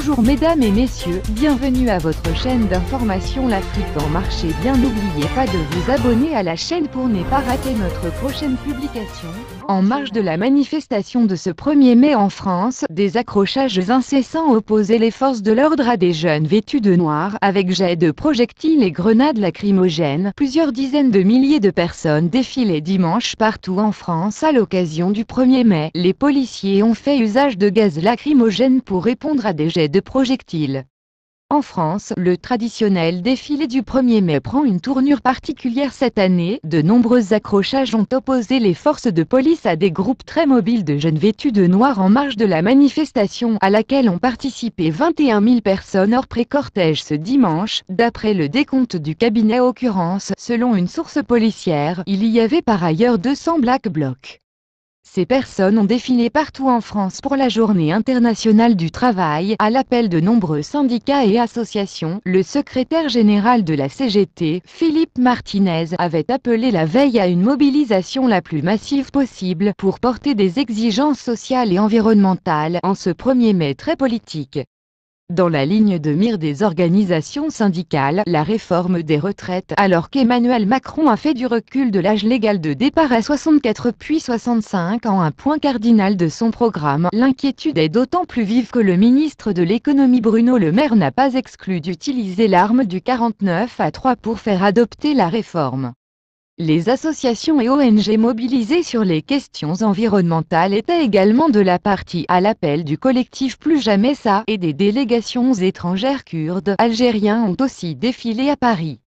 Bonjour mesdames et messieurs, bienvenue à votre chaîne d'information L'Afrique en marche et bien n'oubliez pas de vous abonner à la chaîne pour ne pas rater notre prochaine publication. En marge de la manifestation de ce 1er mai en France, des accrochages incessants opposaient les forces de l'ordre à des jeunes vêtus de noir, avec jets de projectiles et grenades lacrymogènes. Plusieurs dizaines de milliers de personnes défilaient dimanche partout en France à l'occasion du 1er mai. Les policiers ont fait usage de gaz lacrymogène pour répondre à des jets de projectiles. En France, le traditionnel défilé du 1er mai prend une tournure particulière cette année. De nombreux accrochages ont opposé les forces de police à des groupes très mobiles de jeunes vêtus de noir en marge de la manifestation, à laquelle ont participé 21 000 personnes hors pré-cortège ce dimanche. D'après le décompte du cabinet Occurrence, selon une source policière, il y avait par ailleurs 200 Black Blocs. Ces personnes ont défilé partout en France pour la Journée internationale du travail, à l'appel de nombreux syndicats et associations. Le secrétaire général de la CGT, Philippe Martinez, avait appelé la veille à une mobilisation la plus massive possible pour porter des exigences sociales et environnementales en ce 1er mai très politique. Dans la ligne de mire des organisations syndicales, la réforme des retraites, alors qu'Emmanuel Macron a fait du recul de l'âge légal de départ à 64 puis 65 ans un point cardinal de son programme. L'inquiétude est d'autant plus vive que le ministre de l'économie Bruno Le Maire n'a pas exclu d'utiliser l'arme du 49-3 pour faire adopter la réforme. Les associations et ONG mobilisées sur les questions environnementales étaient également de la partie, à l'appel du collectif Plus Jamais Ça, et des délégations étrangères kurdes, algériens ont aussi défilé à Paris.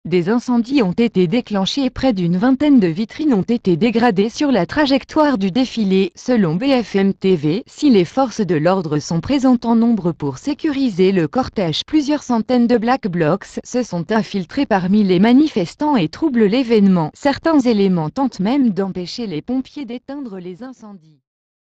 Des incendies ont été déclenchés et près d'une vingtaine de vitrines ont été dégradées sur la trajectoire du défilé, selon BFM TV. Si les forces de l'ordre sont présentes en nombre pour sécuriser le cortège, plusieurs centaines de Black Blocs se sont infiltrés parmi les manifestants et troublent l'événement. Certains éléments tentent même d'empêcher les pompiers d'éteindre les incendies.